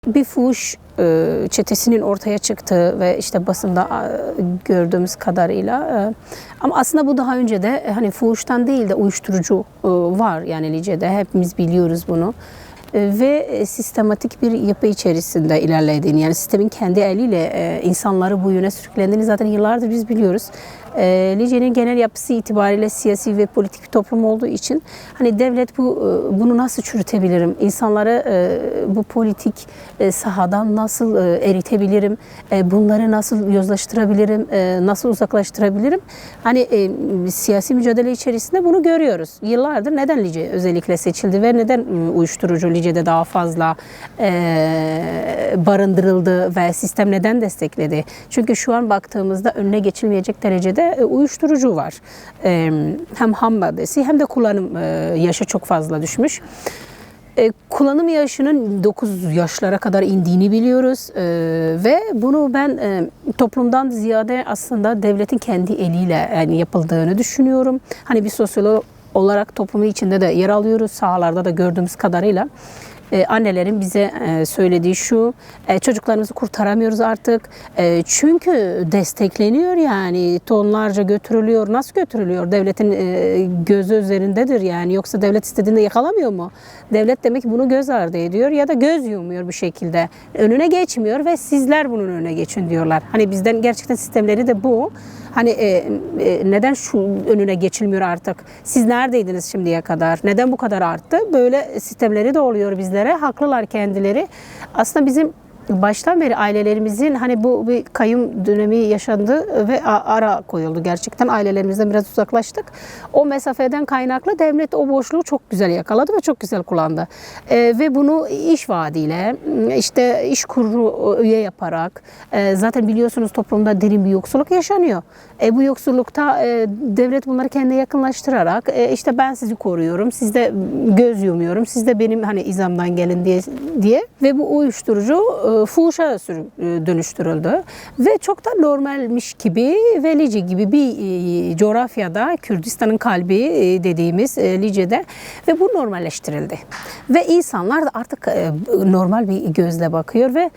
Bir fuhuş çetesinin ortaya çıktığı ve işte basında gördüğümüz kadarıyla ama aslında bu daha önce de hani fuhuştan değil de uyuşturucu var yani Lice'de hepimiz biliyoruz bunu. Ve sistematik bir yapı içerisinde ilerlediğini, yani sistemin kendi eliyle insanları bu yöne sürüklendiğini zaten yıllardır biz biliyoruz. Lice'nin genel yapısı itibariyle siyasi ve politik bir toplum olduğu için hani devlet bunu nasıl çürütebilirim, insanları bu politik sahadan nasıl eritebilirim, bunları nasıl yozlaştırabilirim, nasıl uzaklaştırabilirim? Hani siyasi mücadele içerisinde bunu görüyoruz. Yıllardır neden Lice özellikle seçildi ve neden uyuşturucu Lice'de daha fazla barındırıldı ve sistem neden destekledi? Çünkü şu an baktığımızda önüne geçilmeyecek derecede uyuşturucu var. Hem ham maddesi hem de kullanım yaşı çok fazla düşmüş. Kullanım yaşının 9 yaşlara kadar indiğini biliyoruz ve bunu ben toplumdan ziyade aslında devletin kendi eliyle yani yapıldığını düşünüyorum. Hani bir sosyolog olarak toplumun içinde de yer alıyoruz, sahalarda da gördüğümüz kadarıyla. Annelerin bize söylediği şu, çocuklarımızı kurtaramıyoruz artık. Çünkü destekleniyor yani tonlarca götürülüyor. Nasıl götürülüyor? Devletin gözü üzerindedir yani. Yoksa devlet istediğinde yakalamıyor mu? Devlet demek ki bunu göz ardı ediyor ya da göz yumuyor bir şekilde. Önüne geçmiyor ve sizler bunun önüne geçin diyorlar. Hani bizden gerçekten sistemleri de bu. Hani neden şu önüne geçilmiyor artık? Siz neredeydiniz şimdiye kadar? Neden bu kadar arttı? Böyle sistemleri de oluyor bizlere. Haklılar kendileri. Aslında bizim baştan beri ailelerimizin hani bu bir kayyum dönemi yaşandı ve ara koyuldu. Gerçekten ailelerimizden biraz uzaklaştık. O mesafeden kaynaklı devlet o boşluğu çok güzel yakaladı ve çok güzel kullandı. Ve bunu iş vaadiyle, işte iş kurulu üye yaparak, zaten biliyorsunuz toplumda derin bir yoksulluk yaşanıyor. Bu yoksullukta devlet bunları kendine yakınlaştırarak işte ben sizi koruyorum, siz de göz yumuyorum, siz de benim hani izamdan gelin diye ve bu uyuşturucu fuhuşa dönüştürüldü ve çok da normalmiş gibi ve Lice gibi bir coğrafyada Kürdistan'ın kalbi dediğimiz Lice'de ve bu normalleştirildi ve insanlar da artık normal bir gözle bakıyor ve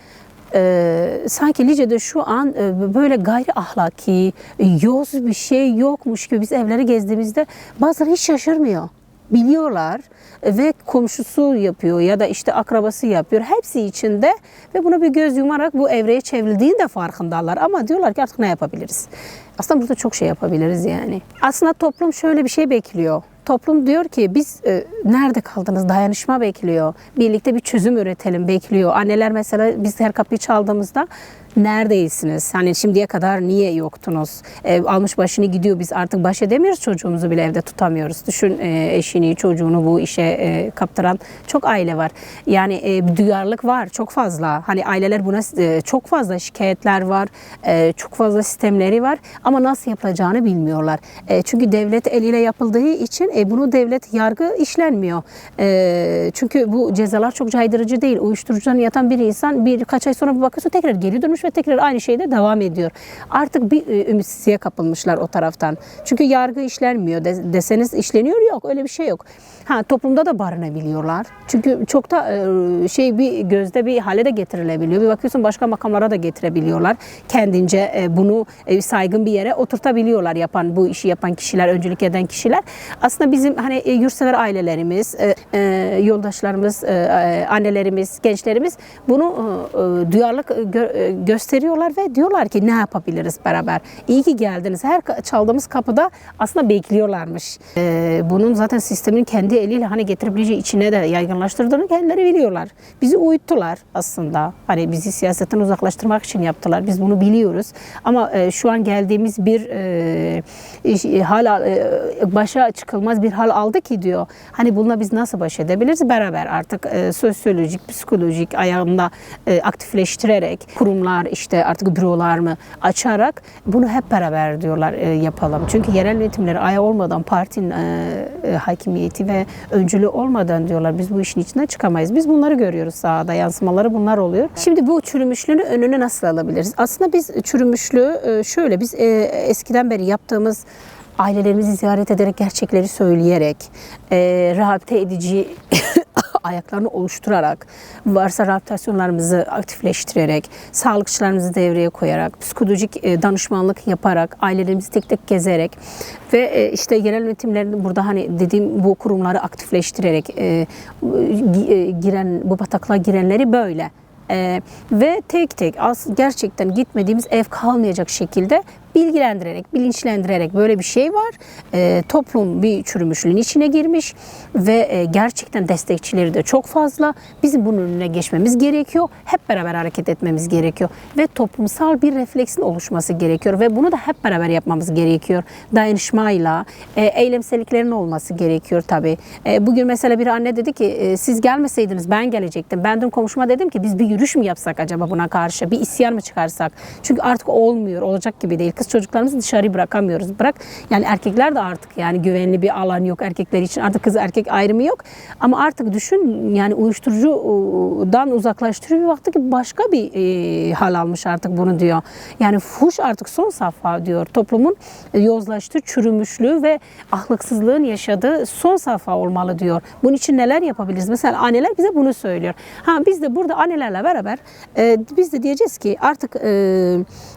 sanki Lice'de şu an böyle gayri ahlaki, yoz bir şey yokmuş gibi biz evleri gezdiğimizde bazıları hiç şaşırmıyor. Biliyorlar ve komşusu yapıyor ya da işte akrabası yapıyor. Hepsi içinde ve buna bir göz yumarak bu evreye çevrildiğini de farkındalar. Ama diyorlar ki artık ne yapabiliriz? Aslında burada çok şey yapabiliriz yani. Aslında toplum şöyle bir şey bekliyor. Toplum diyor ki biz nerede kaldınız? Dayanışma bekliyor. Birlikte bir çözüm üretelim bekliyor. Anneler mesela biz her kapıyı çaldığımızda neredeysiniz? Hani şimdiye kadar niye yoktunuz? Almış başını gidiyor. Biz artık baş edemiyoruz. Çocuğumuzu bile evde tutamıyoruz. Düşün eşini, çocuğunu bu işe kaptıran çok aile var. Yani duyarlılık var çok fazla. Hani aileler buna çok fazla şikayetler var. Çok fazla sistemleri var. Ama nasıl yapılacağını bilmiyorlar. Çünkü devlet eliyle yapıldığı için bunu devlet yargı işlenmiyor. Çünkü bu cezalar çok caydırıcı değil. Uyuşturucudan yatan bir insan birkaç ay sonra bir bakıyorsun tekrar geri dönmüş ve tekrar aynı şeyde devam ediyor. Artık bir ümitsizliğe kapılmışlar o taraftan. Çünkü yargı işlenmiyor deseniz işleniyor yok. Öyle bir şey yok. Toplumda da barınabiliyorlar. Çünkü çok da bir gözde bir hale de getirilebiliyor. Bir bakıyorsun başka makamlara da getirebiliyorlar. Kendince bunu saygın bir yere oturtabiliyorlar bu işi yapan kişiler, öncülük eden kişiler. Aslında bizim hani yurtsever ailelerimiz, yoldaşlarımız, annelerimiz, gençlerimiz bunu duyarlılık gösteriyorlar ve diyorlar ki ne yapabiliriz beraber? İyi ki geldiniz. Her çaldığımız kapıda aslında bekliyorlarmış. Bunun zaten sistemin kendi eliyle hani getirebileceği içine de yaygınlaştırdığını kendileri biliyorlar. Bizi uyuttular aslında. Hani bizi siyasetten uzaklaştırmak için yaptılar. Biz bunu biliyoruz. Ama şu an geldiğimiz bir hala başa çıkılmaz bir hal aldı ki diyor. Hani bununla biz nasıl baş edebiliriz? Beraber artık sosyolojik, psikolojik ayağında aktifleştirerek kurumlar işte artık bürolar mı açarak bunu hep beraber diyorlar yapalım. Çünkü yerel yönetimleri ayağı olmadan partinin hakimiyeti ve öncülüğü olmadan diyorlar biz bu işin içinden çıkamayız. Biz bunları görüyoruz sahada. Yansımaları bunlar oluyor. Şimdi bu çürümüşlüğün önünü nasıl alabiliriz? Aslında biz çürümüşlüğü şöyle biz eskiden beri yaptığımız ailelerimizi ziyaret ederek gerçekleri söyleyerek rehabilite edici ayaklarını oluşturarak, varsa rehabilitasyonlarımızı aktifleştirerek, sağlıkçılarımızı devreye koyarak, psikolojik danışmanlık yaparak, ailelerimizi tek tek gezerek ve işte yerel yönetimlerin burada hani dediğim bu kurumları aktifleştirerek giren, bu bataklığa girenleri böyle ve tek tek gerçekten gitmediğimiz ev kalmayacak şekilde bilgilendirerek, bilinçlendirerek böyle bir şey var. Toplum bir çürümüşlüğün içine girmiş ve gerçekten destekçileri de çok fazla. Bizim bunun önüne geçmemiz gerekiyor. Hep beraber hareket etmemiz gerekiyor ve toplumsal bir refleksin oluşması gerekiyor ve bunu da hep beraber yapmamız gerekiyor. Dayanışmayla, eylemselliklerin olması gerekiyor tabii. Bugün mesela bir anne dedi ki siz gelmeseydiniz ben gelecektim. Ben dün komşuma dedim ki biz bir yürüyüş mü yapsak acaba buna karşı? Bir isyan mı çıkarsak? Çünkü artık olmuyor, olacak gibi değil. Kız çocuklarımızı dışarı bırakamıyoruz. Yani erkekler de artık yani güvenli bir alan yok erkekler için. Artık kız erkek ayrımı yok. Ama artık düşün yani uyuşturucudan uzaklaştırıyor bir vakti ki başka bir hal almış artık bunu diyor. Yani fuhuş artık son safha diyor. Toplumun yozlaştığı, çürümüşlüğü ve ahlaksızlığın yaşadığı son safha olmalı diyor. Bunun için neler yapabiliriz? Mesela anneler bize bunu söylüyor. Biz de burada annelerle beraber biz de diyeceğiz ki artık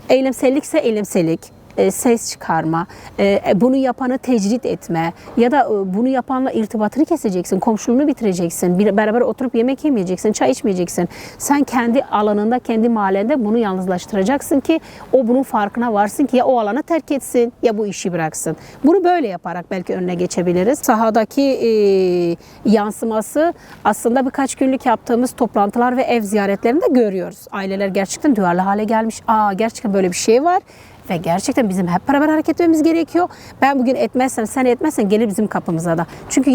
eylemsellikse eylemsellik, ses çıkarma, bunu yapanı tecrit etme ya da bunu yapanla irtibatını keseceksin, komşuluğunu bitireceksin, beraber oturup yemek yemeyeceksin, çay içmeyeceksin. Sen kendi alanında, kendi mahallende bunu yalnızlaştıracaksın ki o bunun farkına varsın ki ya o alanı terk etsin ya bu işi bıraksın. Bunu böyle yaparak belki önüne geçebiliriz. Sahadaki yansıması aslında birkaç günlük yaptığımız toplantılar ve ev ziyaretlerinde görüyoruz. Aileler gerçekten duyarlı hale gelmiş. Gerçekten böyle bir şey var. Ve gerçekten bizim hep beraber hareket etmemiz gerekiyor. Ben bugün etmezsem, sen etmezsen gelir bizim kapımıza da. Çünkü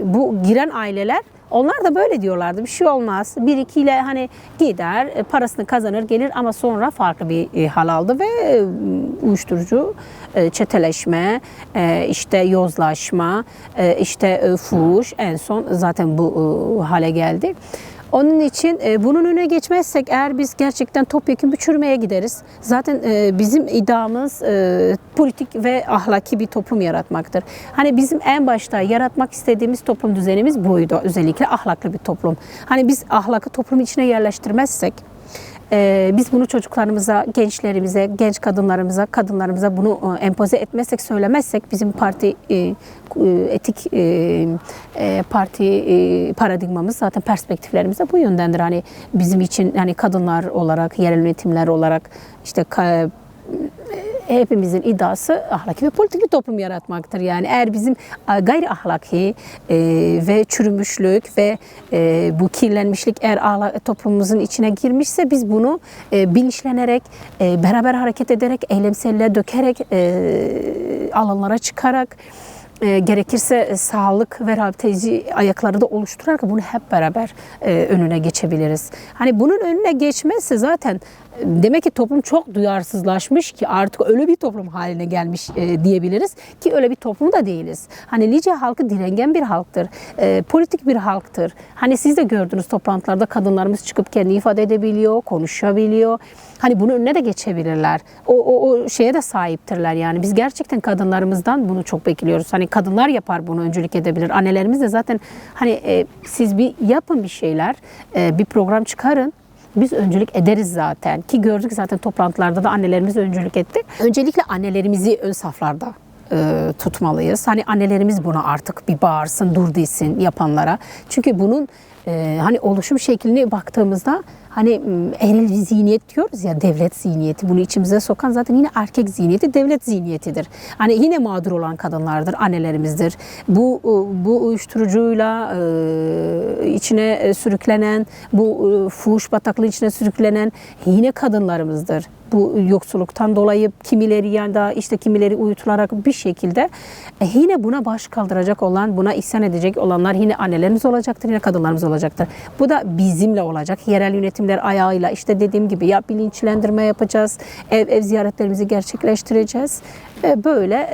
bu giren aileler onlar da böyle diyorlardı. Bir şey olmaz. Bir ikiyle hani gider, parasını kazanır, gelir ama sonra farklı bir hal aldı ve uyuşturucu, çeteleşme, işte yozlaşma, işte fuhuş en son zaten bu hale geldi. Onun için bunun önüne geçmezsek eğer biz gerçekten topyekun bir çürümeye gideriz. Zaten bizim iddiamız politik ve ahlaki bir toplum yaratmaktır. Hani bizim en başta yaratmak istediğimiz toplum düzenimiz buydu. Özellikle ahlaklı bir toplum. Hani biz ahlakı toplumun içine yerleştirmezsek biz bunu çocuklarımıza, gençlerimize, genç kadınlarımıza bunu empoze etmezsek, söylemezsek bizim parti etik parti paradigmamız zaten perspektiflerimiz de bu yöndendir. Hani bizim için hani kadınlar olarak, yerel yönetimler olarak işte hepimizin iddiası ahlaki ve politik bir toplum yaratmaktır. Yani eğer bizim gayri ahlaki ve çürümüşlük ve bu kirlenmişlik eğer toplumumuzun içine girmişse biz bunu bilinçlenerek, beraber hareket ederek, eylemselliğe dökerek, alanlara çıkarak, gerekirse sağlık ve rehabiliteci ayakları da oluşturarak bunu hep beraber önüne geçebiliriz. Hani bunun önüne geçmezse zaten demek ki toplum çok duyarsızlaşmış ki artık öyle bir toplum haline gelmiş diyebiliriz ki öyle bir toplum da değiliz. Hani Lice halkı direngen bir halktır, politik bir halktır. Hani siz de gördünüz toplantılarda kadınlarımız çıkıp kendini ifade edebiliyor, konuşabiliyor. Hani bunun önüne de geçebilirler. O şeye de sahiptirler yani. Biz gerçekten kadınlarımızdan bunu çok bekliyoruz. Hani kadınlar yapar bunu, öncülük edebilir. Annelerimiz de zaten hani siz yapın bir şeyler, bir program çıkarın. Biz öncülük ederiz zaten ki gördük zaten toplantılarda da annelerimiz öncülük etti. Öncelikle annelerimizi ön saflarda tutmalıyız. Hani annelerimiz buna artık bir bağırsın, dur desin yapanlara. Çünkü bunun hani oluşum şekline baktığımızda hani eril bir zihniyet diyoruz ya, devlet zihniyeti. Bunu içimize sokan zaten yine erkek zihniyeti, devlet zihniyetidir. Hani yine mağdur olan kadınlardır, annelerimizdir. Bu uyuşturucuyla içine sürüklenen, bu fuhuş bataklığı içine sürüklenen yine kadınlarımızdır. Bu yoksulluktan dolayı kimileri ya da işte kimileri uyutularak bir şekilde yine buna baş kaldıracak olan, buna isyan edecek olanlar yine annelerimiz olacaktır, yine kadınlarımız olacaktır. Bu da bizimle olacak. Yerel yönetimler ayağıyla işte dediğim gibi ya bilinçlendirme yapacağız, ev ziyaretlerimizi gerçekleştireceğiz. Böyle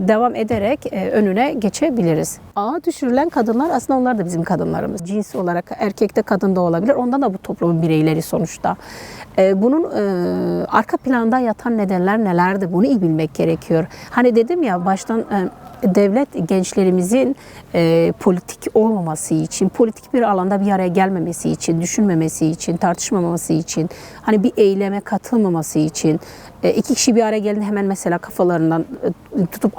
devam ederek önüne geçebiliriz. Düşürülen kadınlar aslında onlar da bizim kadınlarımız. Cins olarak erkek de kadın da olabilir. Ondan da bu toplumun bireyleri sonuçta. Bunun arka planda yatan nedenler nelerdi? Bunu iyi bilmek gerekiyor. Hani dedim ya baştan devlet gençlerimizin politik olmaması için, politik bir alanda bir araya gelmemesi için, düşünmemesi için, tartışmaması için, hani bir eyleme katılmaması için, iki kişi bir araya geldiğinde hemen mesela kafalarından tutup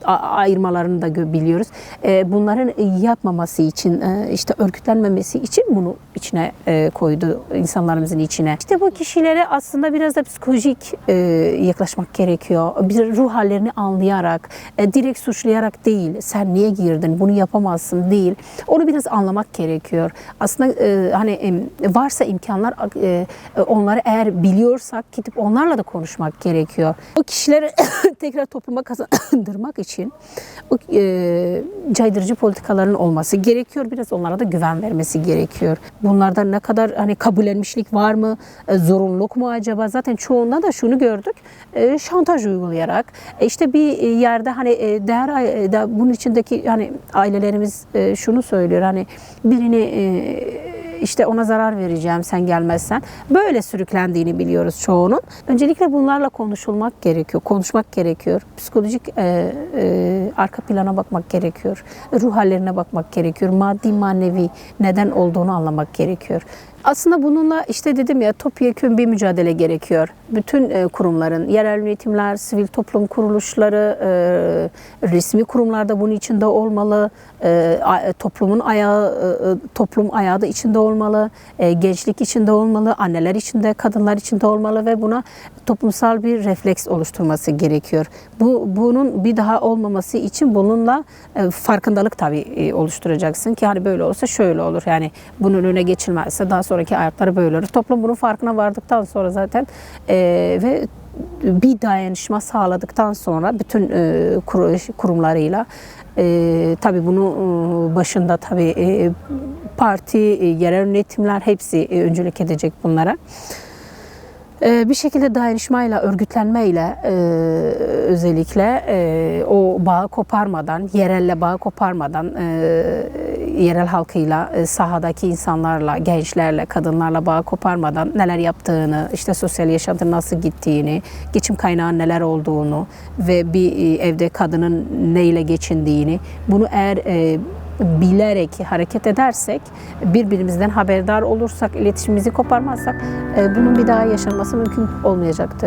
ayırmalarını da biliyoruz. Bunların yapmaması için, işte örgütlenmemesi için bunu içine koydu, insanlarımızın içine. İşte bu kişilere aslında biraz da psikolojik yaklaşmak gerekiyor. Bir ruh hallerini anlayarak, direkt suçlayarak değil, sen niye girdin, bunu yapamazsın değil. Onu biraz anlamak gerekiyor. Aslında hani varsa imkanlar, onları eğer biliyorsak gidip onlarla da konuşmak gerekiyor. O kişileri tekrar topluma kazandırmak için o caydırıcı politikaların olması gerekiyor. Biraz onlara da güven vermesi gerekiyor. Bunlarda ne kadar hani kabullenmişlik var mı? Zorunluluk mu acaba? Zaten çoğunda da şunu gördük. Şantaj uygulayarak işte bir yerde hani bunun içindeki hani ailelerimiz şunu söylüyor, hani birini işte ona zarar vereceğim sen gelmezsen. Böyle sürüklendiğini biliyoruz çoğunun. Öncelikle bunlarla konuşulmak gerekiyor, konuşmak gerekiyor. Psikolojik arka plana bakmak gerekiyor. Ruh hallerine bakmak gerekiyor. Maddi manevi neden olduğunu anlamak gerekiyor. Aslında bununla işte dedim ya, topyekün bir mücadele gerekiyor. Bütün kurumların, yerel yönetimler, sivil toplum kuruluşları, resmi kurumlar da bunun içinde olmalı. Toplum ayağı da içinde olmalı. Gençlik içinde olmalı, anneler içinde, kadınlar içinde olmalı ve buna toplumsal bir refleks oluşturması gerekiyor. Bunun bir daha olmaması için bununla farkındalık tabii oluşturacaksın ki hani böyle olursa şöyle olur. Yani bunun önüne geçilmezse daha sonraki ayakları böyle olur. Toplum bunun farkına vardıktan sonra zaten ve bir dayanışma sağladıktan sonra bütün kurumlarıyla tabii bunu başında tabii parti, yerel yönetimler hepsi öncülük edecek bunlara. Bir şekilde dayanışmayla, örgütlenmeyle özellikle o bağı koparmadan, yerelle bağı koparmadan, yerel halkıyla, sahadaki insanlarla, gençlerle, kadınlarla bağı koparmadan neler yaptığını, işte sosyal yaşantı nasıl gittiğini, geçim kaynağı neler olduğunu ve bir evde kadının neyle geçindiğini, bunu eğer bilerek hareket edersek, birbirimizden haberdar olursak, iletişimimizi koparmazsak bunun bir daha yaşanması mümkün olmayacaktır.